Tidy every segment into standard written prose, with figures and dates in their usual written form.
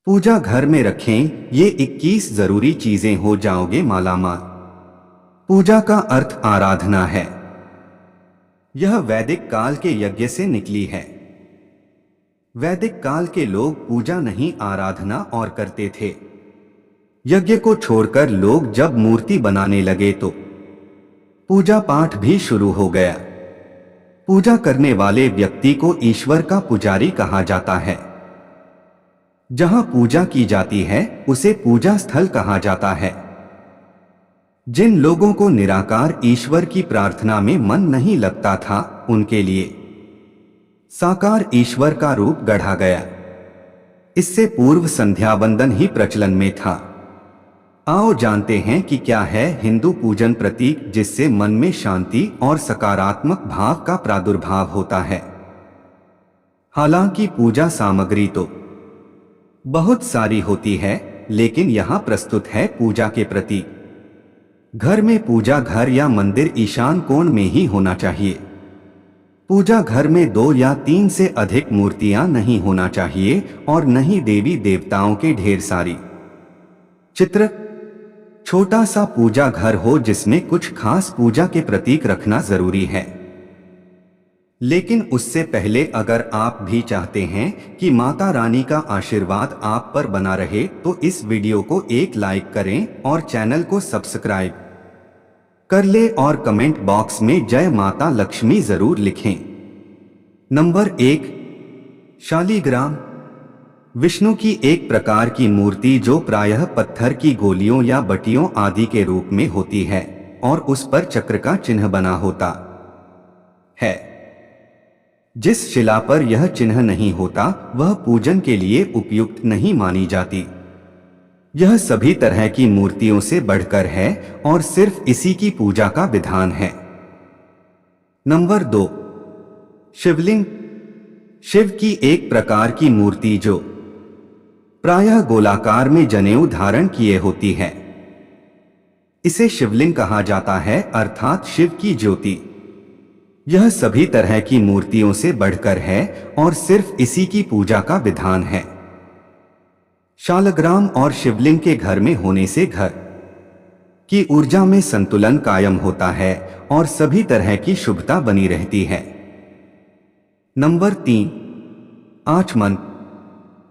पूजा घर में रखें, ये 21 जरूरी चीजें हो जाओगे मालामाल। पूजा का अर्थ आराधना है। यह वैदिक काल के यज्ञ से निकली है। वैदिक काल के लोग पूजा नहीं आराधना और करते थे। यज्ञ को छोड़कर लोग जब मूर्ति बनाने लगे तो पूजा पाठ भी शुरू हो गया। पूजा करने वाले व्यक्ति को ईश्वर का पुजारी कहा जाता है। जहां पूजा की जाती है उसे पूजा स्थल कहा जाता है। जिन लोगों को निराकार ईश्वर की प्रार्थना में मन नहीं लगता था, उनके लिए साकार ईश्वर का रूप गढ़ा गया। इससे पूर्व संध्या वंदन ही प्रचलन में था। आओ जानते हैं कि क्या है हिंदू पूजन प्रतीक जिससे मन में शांति और सकारात्मक भाव का प्रादुर्भाव होता है। हालांकि पूजा सामग्री तो बहुत सारी होती है, लेकिन यहाँ प्रस्तुत है पूजा के प्रतीक। घर में पूजा घर या मंदिर ईशान कोण में ही होना चाहिए। पूजा घर में 2 या 3 से अधिक मूर्तियां नहीं होना चाहिए और न ही देवी देवताओं के ढेर सारी चित्र। छोटा सा पूजा घर हो जिसमें कुछ खास पूजा के प्रतीक रखना जरूरी है। लेकिन उससे पहले अगर आप भी चाहते हैं कि माता रानी का आशीर्वाद आप पर बना रहे तो इस वीडियो को एक लाइक करें और चैनल को सब्सक्राइब कर ले और कमेंट बॉक्स में जय माता लक्ष्मी जरूर लिखें। नंबर 1, शालीग्राम। विष्णु की एक प्रकार की मूर्ति जो प्रायः पत्थर की गोलियों या बटियों आदि के रूप में होती है और उस पर चक्र का चिन्ह बना होता है। जिस शिला पर यह चिन्ह नहीं होता वह पूजन के लिए उपयुक्त नहीं मानी जाती। यह सभी तरह की मूर्तियों से बढ़कर है और सिर्फ इसी की पूजा का विधान है। नंबर 2, शिवलिंग। शिव की एक प्रकार की मूर्ति जो प्रायः गोलाकार में जनेऊ धारण किए होती है। इसे शिवलिंग कहा जाता है, अर्थात शिव की ज्योति। यह सभी तरह की मूर्तियों से बढ़कर है और सिर्फ इसी की पूजा का विधान है। शालग्राम और शिवलिंग के घर में होने से घर की ऊर्जा में संतुलन कायम होता है और सभी तरह की शुभता बनी रहती है। नंबर 3, आचमन।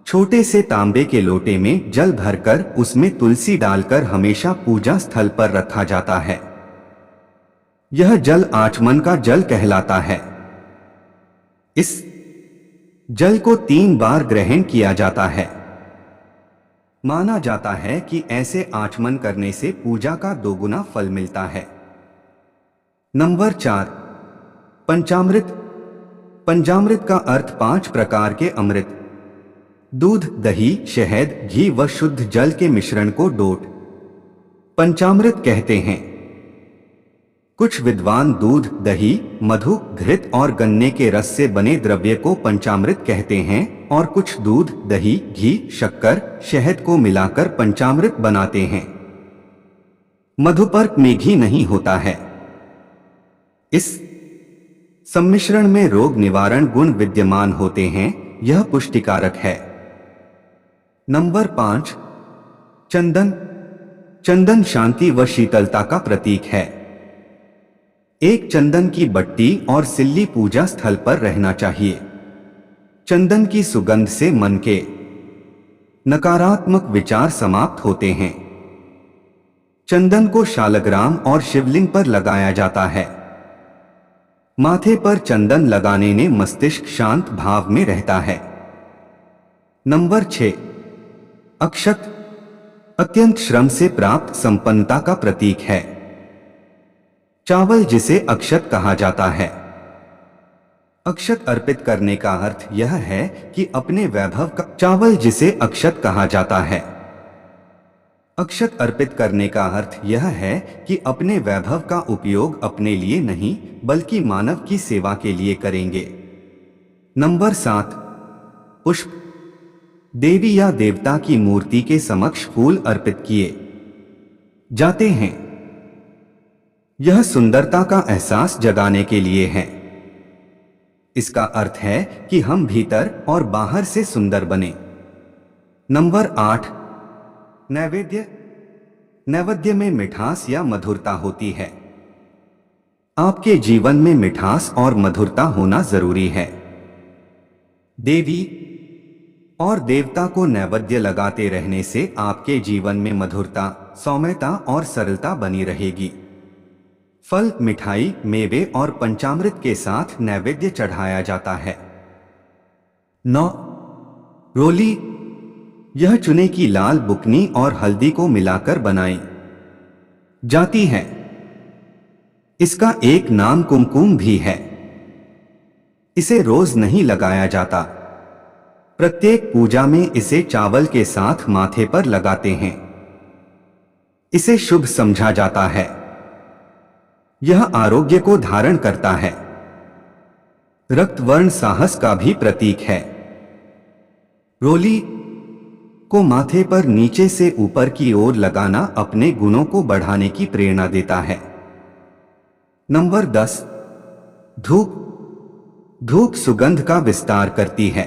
छोटे से तांबे के लोटे में जल भरकर उसमें तुलसी डालकर हमेशा पूजा स्थल पर रखा जाता है। यह जल आचमन का जल कहलाता है। इस जल को 3 बार ग्रहण किया जाता है। माना जाता है कि ऐसे आचमन करने से पूजा का 2 गुना फल मिलता है। नंबर 4, पंचामृत। पंचामृत का अर्थ 5 प्रकार के अमृत, दूध, दही, शहद, घी व शुद्ध जल के मिश्रण को डोट पंचामृत कहते हैं। कुछ विद्वान दूध, दही, मधु, घृत और गन्ने के रस से बने द्रव्य को पंचामृत कहते हैं और कुछ दूध, दही, घी, शक्कर, शहद को मिलाकर पंचामृत बनाते हैं। मधुपर्क में घी नहीं होता है। इस सम्मिश्रण में रोग निवारण गुण विद्यमान होते हैं। यह पुष्टिकारक है। नंबर 5, चंदन। चंदन शांति व शीतलता का प्रतीक है। एक चंदन की बट्टी और सिल्ली पूजा स्थल पर रहना चाहिए। चंदन की सुगंध से मन के नकारात्मक विचार समाप्त होते हैं। चंदन को शालग्राम और शिवलिंग पर लगाया जाता है। माथे पर चंदन लगाने ने मस्तिष्क शांत भाव में रहता है। नंबर 6, अक्षत। अत्यंत श्रम से प्राप्त संपन्नता का प्रतीक है। चावल जिसे अक्षत कहा जाता है। अक्षत अर्पित करने का अर्थ यह है कि अपने वैभव का चावल जिसे अक्षत कहा जाता है। अक्षत अर्पित करने का अर्थ यह है कि अपने वैभव का उपयोग अपने लिए नहीं बल्कि मानव की सेवा के लिए करेंगे। नंबर 7, पुष्प। देवी या देवता की मूर्ति के समक्ष फूल अर्पित किए जाते हैं। यह सुंदरता का एहसास जगाने के लिए है। इसका अर्थ है कि हम भीतर और बाहर से सुंदर बने। नंबर 8, नैवेद्य। नैवेद्य में मिठास या मधुरता होती है। आपके जीवन में मिठास और मधुरता होना जरूरी है। देवी और देवता को नैवेद्य लगाते रहने से आपके जीवन में मधुरता, सौम्यता और सरलता बनी रहेगी। फल, मिठाई, मेवे और पंचामृत के साथ नैवेद्य चढ़ाया जाता है। 9, रोली। यह चुने की लाल बुकनी और हल्दी को मिलाकर बनाई जाती है। इसका एक नाम कुमकुम भी है। इसे रोज नहीं लगाया जाता। प्रत्येक पूजा में इसे चावल के साथ माथे पर लगाते हैं। इसे शुभ समझा जाता है। यह आरोग्य को धारण करता है। रक्तवर्ण साहस का भी प्रतीक है। रोली को माथे पर नीचे से ऊपर की ओर लगाना अपने गुणों को बढ़ाने की प्रेरणा देता है। नंबर 10, धूप। धूप सुगंध का विस्तार करती है।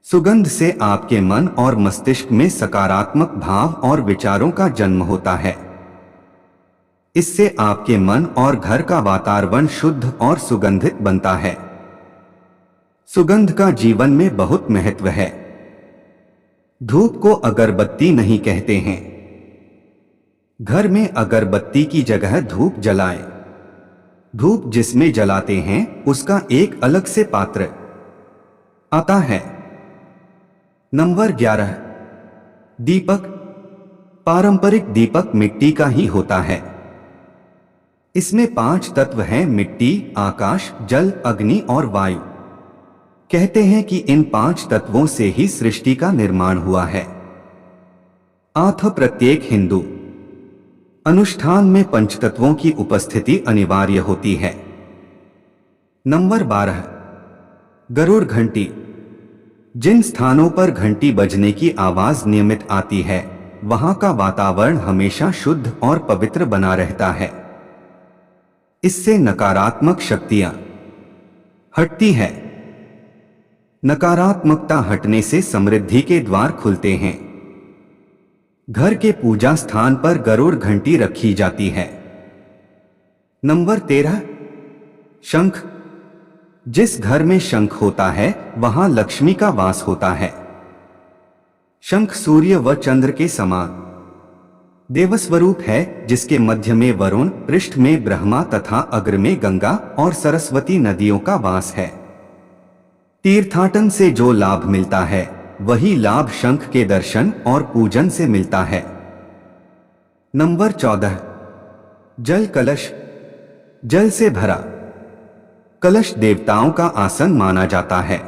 सुगंध से आपके मन और मस्तिष्क में सकारात्मक भाव और विचारों का जन्म होता है। इससे आपके मन और घर का वातावरण शुद्ध और सुगंधित बनता है। सुगंध का जीवन में बहुत महत्व है। धूप को अगरबत्ती नहीं कहते हैं। घर में अगरबत्ती की जगह धूप जलाएं। धूप जिसमें जलाते हैं उसका एक अलग से पात्र आता है। नंबर 11, दीपक। पारंपरिक दीपक मिट्टी का ही होता है। इसमें 5 तत्व हैं: मिट्टी, आकाश, जल, अग्नि और वायु। कहते हैं कि इन 5 तत्वों से ही सृष्टि का निर्माण हुआ है। प्रत्येक हिंदू अनुष्ठान में पंचतत्वों की उपस्थिति अनिवार्य होती है। नंबर 12, गरुड़ घंटी। जिन स्थानों पर घंटी बजने की आवाज नियमित आती है वहां का वातावरण हमेशा शुद्ध और पवित्र बना रहता है। इससे नकारात्मक शक्तियां हटती है। नकारात्मकता हटने से समृद्धि के द्वार खुलते हैं। घर के पूजा स्थान पर गरुड़ घंटी रखी जाती है। नंबर 13, शंख। जिस घर में शंख होता है वहां लक्ष्मी का वास होता है। शंख सूर्य व चंद्र के समान देवस्वरूप है, जिसके मध्य में वरुण, पृष्ठ में ब्रह्मा तथा अग्र में गंगा और सरस्वती नदियों का वास है। तीर्थाटन से जो लाभ मिलता है वही लाभ शंख के दर्शन और पूजन से मिलता है। नंबर 14, जल कलश। जल से भरा कलश देवताओं का आसन माना जाता है।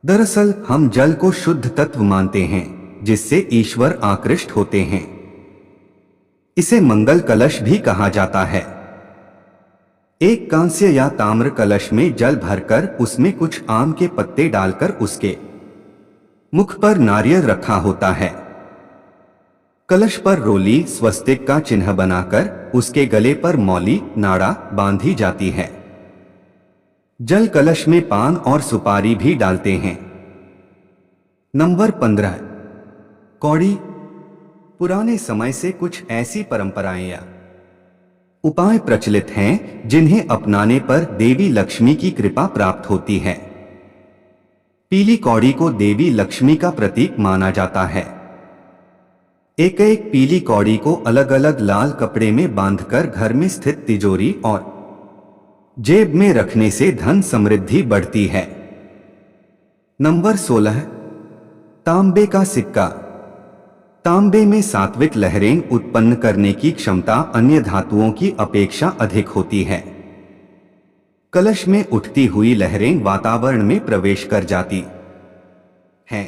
दरअसल हम जल को शुद्ध तत्व मानते हैं जिससे ईश्वर आकृष्ट होते हैं। इसे मंगल कलश भी कहा जाता है। एक कांस्य या ताम्र कलश में जल भरकर उसमें कुछ आम के पत्ते डालकर उसके मुख पर नारियल रखा होता है। कलश पर रोली, स्वस्तिक का चिन्ह बनाकर उसके गले पर मौली, नाड़ा बांधी जाती है। जल कलश में पान और सुपारी भी डालते हैं। नंबर 15, कौड़ी। पुराने समय से कुछ ऐसी परंपराएं या उपाय प्रचलित हैं जिन्हें अपनाने पर देवी लक्ष्मी की कृपा प्राप्त होती है। पीली कौड़ी को देवी लक्ष्मी का प्रतीक माना जाता है। एक एक पीली कौड़ी को अलग अलग लाल कपड़े में बांधकर घर में स्थित तिजोरी और जेब में रखने से धन समृद्धि बढ़ती है। नंबर 16, तांबे का सिक्का। तांबे में सात्विक लहरें उत्पन्न करने की क्षमता अन्य धातुओं की अपेक्षा अधिक होती है। कलश में उठती हुई लहरें वातावरण में प्रवेश कर जाती हैं।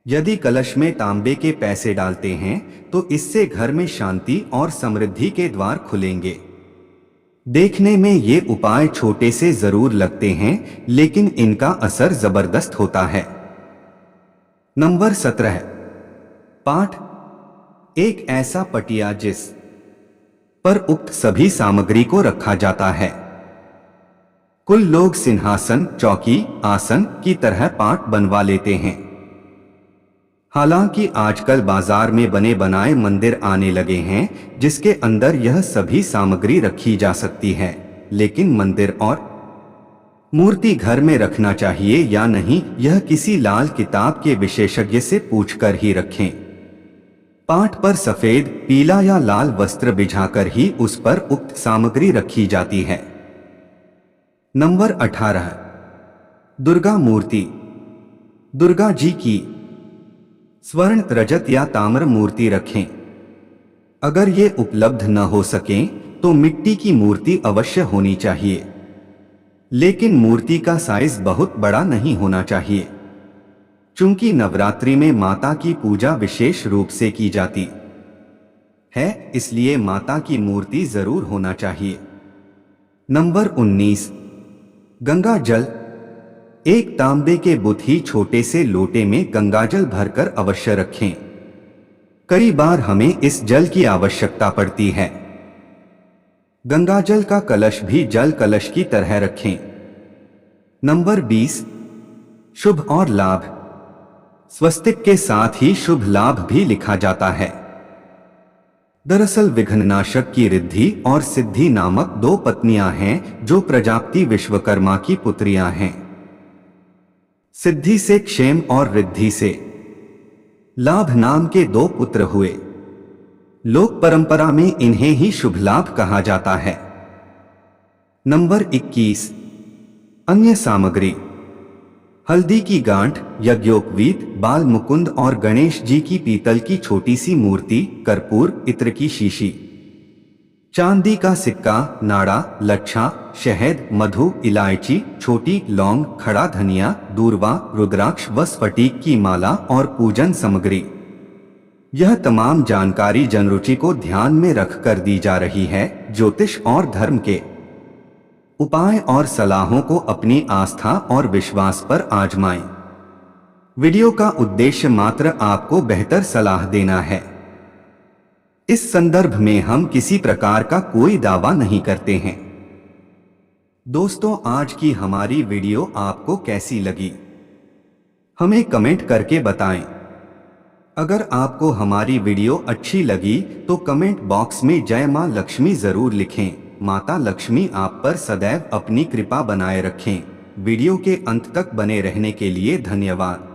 यदि कलश में तांबे के पैसे डालते हैं तो इससे घर में शांति और समृद्धि के द्वार खुलेंगे। देखने में ये उपाय छोटे से जरूर लगते हैं लेकिन इनका असर जबरदस्त होता है। नंबर 17, पाठ। एक ऐसा पटिया जिस पर उक्त सभी सामग्री को रखा जाता है। कुल लोग सिंहासन, चौकी, आसन की तरह पाट बनवा लेते हैं। हालांकि आजकल बाजार में बने बनाए मंदिर आने लगे हैं जिसके अंदर यह सभी सामग्री रखी जा सकती है, लेकिन मंदिर और मूर्ति घर में रखना चाहिए या नहीं यह किसी लाल किताब के विशेषज्ञ से पूछकर ही रखें। पाट पर सफेद, पीला या लाल वस्त्र बिछाकर ही उस पर उक्त सामग्री रखी जाती है। नंबर 18, दुर्गा मूर्ति। दुर्गा जी की स्वर्ण, रजत या ताम्र मूर्ति रखें। अगर ये उपलब्ध न हो सकें तो मिट्टी की मूर्ति अवश्य होनी चाहिए, लेकिन मूर्ति का साइज बहुत बड़ा नहीं होना चाहिए। चूंकि नवरात्रि में माता की पूजा विशेष रूप से की जाती है, इसलिए माता की मूर्ति जरूर होना चाहिए। नंबर 19, गंगा जल। एक तांबे के बुत ही छोटे से लोटे में गंगाजल भरकर अवश्य रखें। कई बार हमें इस जल की आवश्यकता पड़ती है। गंगाजल का कलश भी जल कलश की तरह रखें। नंबर 20, शुभ और लाभ। स्वस्तिक के साथ ही शुभ लाभ भी लिखा जाता है। दरअसल विघ्ननाशक की रिद्धि और सिद्धि नामक दो पत्नियां हैं जो प्रजापति विश्वकर्मा की पुत्रियां हैं। सिद्धि से क्षेम और रिद्धि से लाभ नाम के दो पुत्र हुए। लोक परंपरा में इन्हें ही शुभ लाभ कहा जाता है। नंबर 21, अन्य सामग्री। हल्दी की गांठ, यज्ञोपवीत, बाल मुकुंद और गणेश जी की पीतल की छोटी सी मूर्ति, कर्पूर, इत्र की शीशी, चांदी का सिक्का, नाड़ा, लच्छा, शहद, मधु, इलायची, छोटी लौंग, खड़ा धनिया, दूर्वा, रुद्राक्ष व स्फटिक की माला और पूजन सामग्री। यह तमाम जानकारी जनरुचि को ध्यान में रखकर दी जा रही है। ज्योतिष और धर्म के उपाय और सलाहों को अपनी आस्था और विश्वास पर आजमाएं। वीडियो का उद्देश्य मात्र आपको बेहतर सलाह देना है। इस संदर्भ में हम किसी प्रकार का कोई दावा नहीं करते हैं। दोस्तों, आज की हमारी वीडियो आपको कैसी लगी हमें कमेंट करके बताएं। अगर आपको हमारी वीडियो अच्छी लगी तो कमेंट बॉक्स में जय मां लक्ष्मी जरूर लिखें। माता लक्ष्मी आप पर सदैव अपनी कृपा बनाए रखें। वीडियो के अंत तक बने रहने के लिए धन्यवाद।